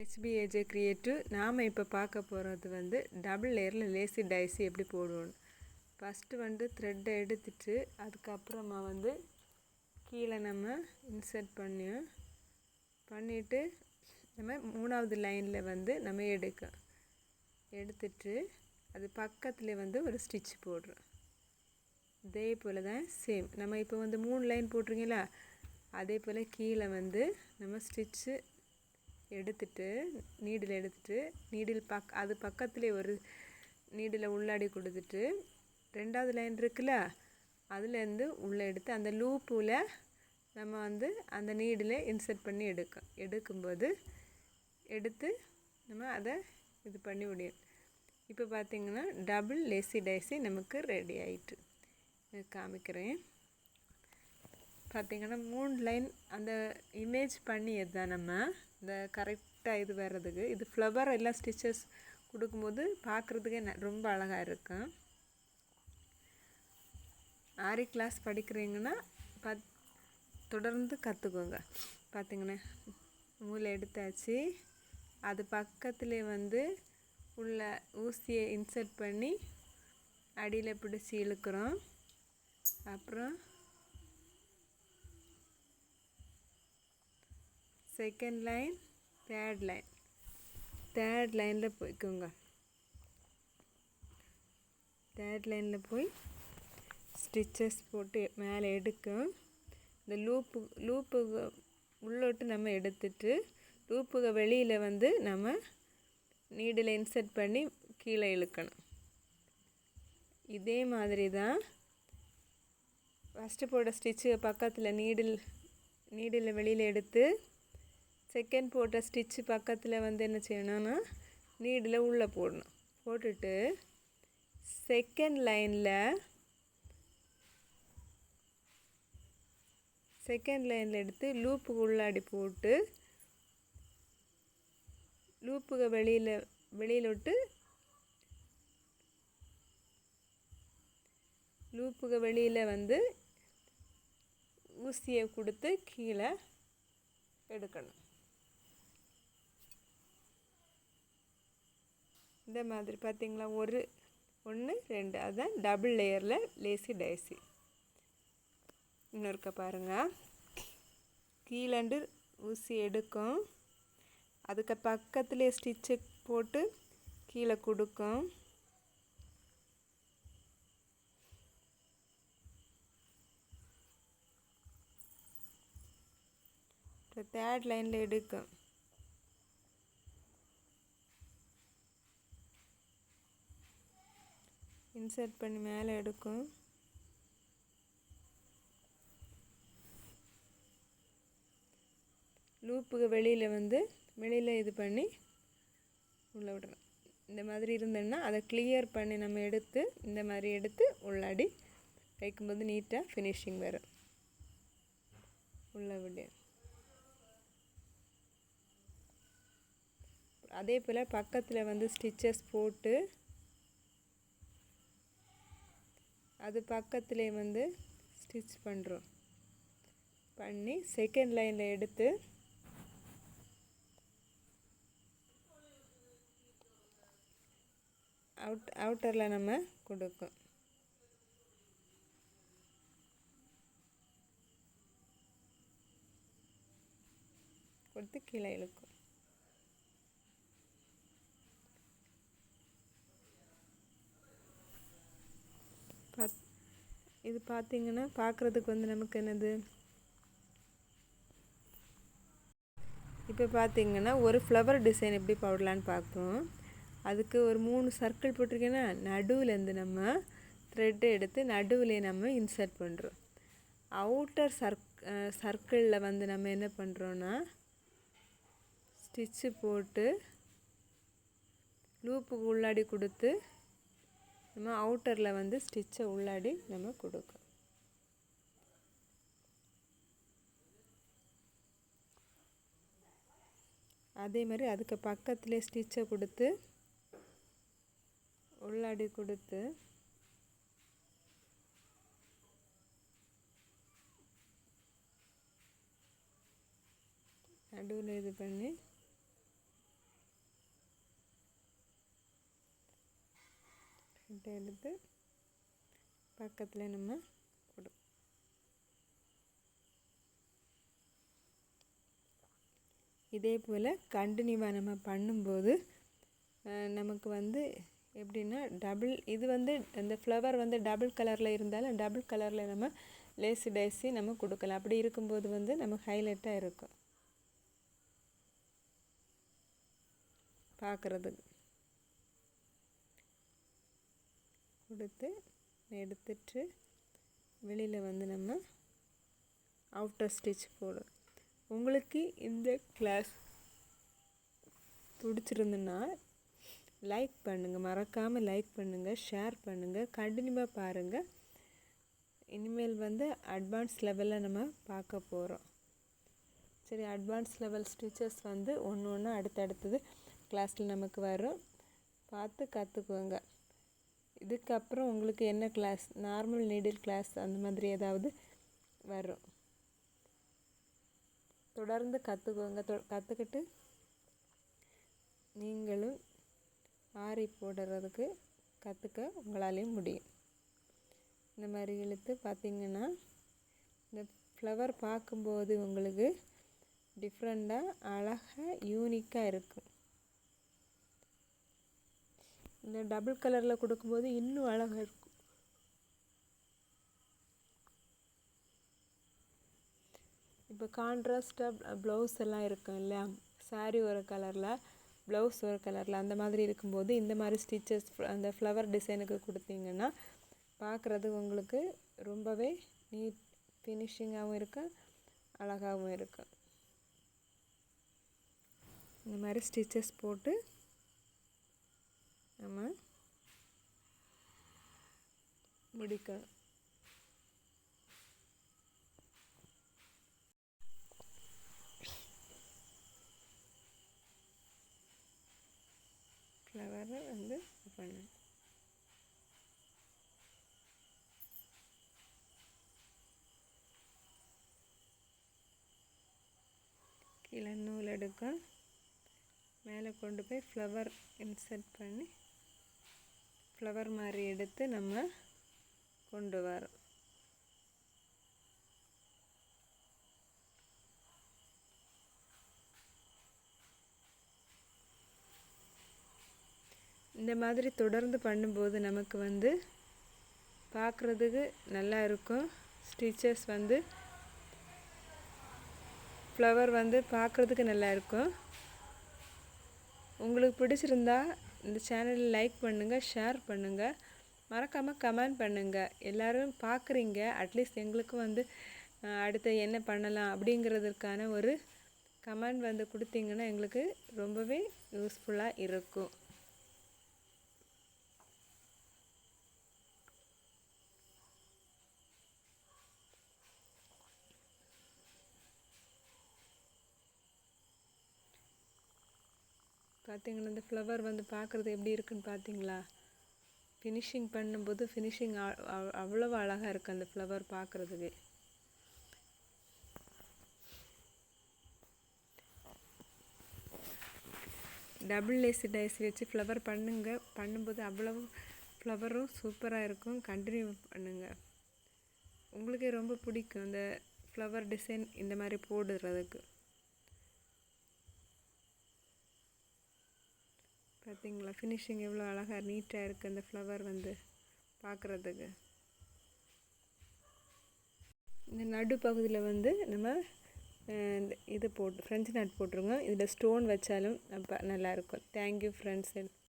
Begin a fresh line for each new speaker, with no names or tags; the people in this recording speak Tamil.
HBAJ Creative நாம் இப்போ பார்க்க போகிறது வந்து டபுள் லேயரில் லேசி டைஸி எப்படி போடுவோன்னு. ஃபஸ்ட்டு வந்து த்ரெட்டை எடுத்துட்டு அதுக்கப்புறமா வந்து கீழே நம்ம இன்சர்ட் பண்ணிவிட்டு நம்ம மூணாவது லைனில் வந்து நம்ம எடுத்துட்டு அது பக்கத்தில் வந்து ஒரு ஸ்டிச் போடுறோம். இதே போல் தான் சேம் நம்ம இப்போ வந்து 3 லைன் போட்டிருக்கீங்களா, அதே போல் கீழே வந்து நம்ம ஸ்டிச்சு எடுத்துட்டு நீடில் அது பக்கத்துலேயே ஒரு நீடில் உள்ளாடி கொடுத்துட்டு ரெண்டாவது லைன் இருக்குல்ல அதுலேருந்து உள்ளே எடுத்து அந்த லூப்பில் நம்ம வந்து அந்த நீடில் இன்சர்ட் பண்ணி எடுக்கும்போது எடுத்து நம்ம அதை இது பண்ணி முடியும். இப்போ பார்த்திங்கன்னா டபுள் லேசி டைஸி நமக்கு ரெடி ஆகிட்டு காமிக்கிறேன். பார்த்திங்கன்னா 3 லைன் அந்த இமேஜ் பண்ணியது தான் நம்ம இந்த கரெக்டாக இது வர்றதுக்கு. இது ஃப்ளவர் எல்லாம் ஸ்டிச்சஸ் கொடுக்கும்போது பார்க்குறதுக்கே ரொம்ப அழகாக இருக்கும். ஆரி கிளாஸ் படிக்கிறீங்கன்னா தொடர்ந்து கற்றுக்கோங்க. பார்த்திங்கன்னா நூலை எடுத்தாச்சு, அது பக்கத்தில் வந்து உள்ள ஊசியை இன்சர்ட் பண்ணி அடியில் பிடிச்சி இழுக்கிறோம். அப்புறம் செகண்ட் லைன் தேர்ட் லைனில் போய்க்கோங்க. தேர்ட் லைனில் போய் ஸ்டிச்சஸ் போட்டு மேலே எடுக்கும். இந்த லூப்புக்கு உள்ளோட்டு நம்ம எடுத்துட்டு லூப்புக்கு வெளியில் வந்து நம்ம நீடில் இன்சர்ட் பண்ணி கீழே இழுக்கணும். இதே மாதிரி தான் ஃபஸ்ட்டு போட்ட ஸ்டிச்சு பக்கத்தில் நீடில் வெளியில் எடுத்து செகண்ட் போட்ட ஸ்டிச்சு பக்கத்தில் வந்து என்ன செய்யணும்னா நீடில் உள்ளே போட்டுட்டு செகண்ட் லைனில் எடுத்து லூப்புக்கு உள்ளாடி போட்டு லூப்புக்கு வெளியில் விட்டு லூப்புக்கு வெளியில் வந்து ஊசியை கொடுத்து கீழே எடுக்கணும். இந்த மாதிரி பார்த்திங்களா, 1 2 அதுதான் டபுள் லேயரில் லேசி டைஸி. இன்னொருக்க பாருங்கள், கீழண்டு ஊசி எடுக்கும், அதுக்கு பக்கத்துலேயே ஸ்டிச்சு போட்டு கீழே கொடுக்கும். தேர்ட் லைனில் எடுக்கும். இன்சர்ட் பண்ணி மேலே எடுக்கும். லூப்புக்கு வெளியில் இது பண்ணி உள்ளே விடுறோம். இந்த மாதிரி இருந்ததுன்னா அதை கிளியர் பண்ணி நம்ம எடுத்து இந்த மாதிரி எடுத்து உள்ளாடி வைக்கும்போது நீட்டாக ஃபினிஷிங் வரும். உள்ள விட அதே போல் பக்கத்தில் வந்து ஸ்டிச்சஸ் போட்டு அது பக்கத்திலே வந்து ஸ்டிச் பண்ணி செகண்ட் லைனில் எடுத்து அவுட்டரில் நம்ம கொடுக்கும். கொடுத்து கீழே இழுக்கும். இது பார்த்திங்கன்னா பார்க்குறதுக்கு வந்து நமக்கு என்னது, இப்போ பார்த்திங்கன்னா ஒரு ஃப்ளவர் டிசைன் எப்படி போடலான்னு பார்ப்போம். அதுக்கு ஒரு 3 சர்க்கிள் போட்டிருக்கேன்னா நடுவுலேருந்து நம்ம த்ரெட்டை எடுத்து நடுவில் நம்ம இன்சர்ட் பண்ணுறோம். அவுட்டர் சர்க்கிளில் வந்து நம்ம என்ன பண்ணுறோன்னா ஸ்டிச்சு போட்டு லூப்புக்கு உள்ளாடி கொடுத்து நம்ம அவுட்டரில் வந்து ஸ்டிச்சை உள்ளாடி நம்ம கொடுக்கும். அதே மாதிரி அதுக்கு பக்கத்துலேயே ஸ்டிச்சை கொடுத்து உள்ளாடி கொடுத்து நடுவில் இது பண்ணி நாட்டை எடுத்து பக்கத்தில் நம்ம இதே போல் கண்டினியூவாக நம்ம பண்ணும்போது நமக்கு வந்து எப்படின்னா இது வந்து இந்த ஃப்ளவர் வந்து டபுள் கலரில் இருந்தாலும் டபுள் கலரில் நம்ம லேசி டைஸி நம்ம கொடுக்கலாம். அப்படி இருக்கும்போது வந்து நமக்கு ஹைலைட்டாக இருக்கும் பார்க்குறதுக்கு. கொடுத்து எடுத்துட்டு வெளியில் வந்து நம்ம அவுட்டர் ஸ்டிச் போடும். உங்களுக்கு இந்த கிளாஸ் பிடிச்சிருந்துன்னா லைக் பண்ணுங்கள், மறக்காமல் லைக் பண்ணுங்கள், ஷேர் பண்ணுங்கள், கண்டினியூவாக பாருங்கள். இனிமேல் வந்து அட்வான்ஸ் லெவலில் நம்ம பார்க்க போகிறோம். சரி, அட்வான்ஸ் லெவல் ஸ்டிச்சஸ் வந்து ஒன்று ஒன்று அடுத்தடுத்தது கிளாஸில் நமக்கு வரும், பார்த்து கற்றுக்குவோங்க. இதுக்கப்புறம் உங்களுக்கு என்ன கிளாஸ், நார்மல் நீடில் கிளாஸ் அந்த மாதிரி ஏதாவது வரும், தொடர்ந்து கற்றுக்குவோங்க. கற்றுக்கிட்டு நீங்களும் ஆரி போடுறதுக்கு கற்றுக்க உங்களாலேயும் முடியும். இந்த மாதிரி இழுத்து பார்த்திங்கன்னா இந்த ஃப்ளவர் பார்க்கும்போது உங்களுக்கு டிஃப்ரெண்ட்டாக அழகாக யூனிக்காக இருக்கும். இந்த டபுள் கலரில் கொடுக்கும்போது இன்னும் அழகாக இருக்கும். இப்போ கான்ட்ராஸ்டாக ப்ளவுஸ் எல்லாம் இருக்கும் இல்லையா, சாரீ ஒரு கலரில் ப்ளவுஸ் ஒரு கலரில், அந்த மாதிரி இருக்கும்போது இந்த மாதிரி ஸ்டிச்சஸ் அந்த ஃப்ளவர் டிசைனுக்கு கொடுத்தீங்கன்னா பார்க்குறது உங்களுக்கு ரொம்பவே நீட் ஃபினிஷிங்காகவும் இருக்கும், அழகாகவும் இருக்கும். இந்த மாதிரி ஸ்டிச்சஸ் போட்டு நம்ம முடிக்கணும். ஃப்ளவரை வந்து பண்ணணும். கீழே நூல் எடுக்கும், மேலே கொண்டு போய் ஃப்ளவர் இன்சர்ட் பண்ணி ஃப்ளவர் மாதிரி எடுத்து நம்ம கொண்டு வரோம். இந்த மாதிரி தொடர்ந்து பண்ணும்போது நமக்கு வந்து பார்க்குறதுக்கு நல்லா இருக்கும். ஸ்டிச்சஸ் வந்து ஃப்ளவர் வந்து பார்க்குறதுக்கு நல்லா இருக்கும். உங்களுக்கு பிடிச்சிருந்தா இந்த சேனலில் லைக் பண்ணுங்கள், ஷேர் பண்ணுங்கள், மறக்காமல் கமெண்ட் பண்ணுங்கள். எல்லோரும் பார்க்குறீங்க, அட்லீஸ்ட் எங்களுக்கும் வந்து அடுத்து என்ன பண்ணலாம் அப்படிங்கிறதுக்கான ஒரு கமெண்ட் வந்து கொடுத்தீங்கன்னா எங்களுக்கு ரொம்பவே யூஸ்ஃபுல்லாக இருக்கும். பார்த்தீங்கன்னா இந்த ஃப்ளவர் வந்து பார்க்குறது எப்படி இருக்குன்னு பார்த்தீங்களா? ஃபினிஷிங் பண்ணும்போது ஃபினிஷிங் அவ்வளோ அழகாக இருக்குது அந்த ஃப்ளவர் பார்க்குறதுக்கு. டபுள் லேசி டைஸ் வச்சு ஃப்ளவர் பண்ணும்போது அவ்வளவு ஃப்ளவரும் சூப்பராக இருக்கும். கண்டினியூ பண்ணுங்கள், உங்களுக்கே ரொம்ப பிடிக்கும் இந்த ஃப்ளவர் டிசைன் இந்த மாதிரி போடுறதுக்கு. பார்த்தீங்களா ஃபினிஷிங் எவ்வளோ அழகாக நீட்டாக இருக்குது அந்த ஃப்ளவர் வந்து பார்க்குறதுக்கு. இந்த நடு பகுதியில் வந்து நம்ம இது ஃப்ரெஞ்சு நாட் போட்டுருங்க. இதில் ஸ்டோன் வச்சாலும் நல்லாயிருக்கும். Thank you friends.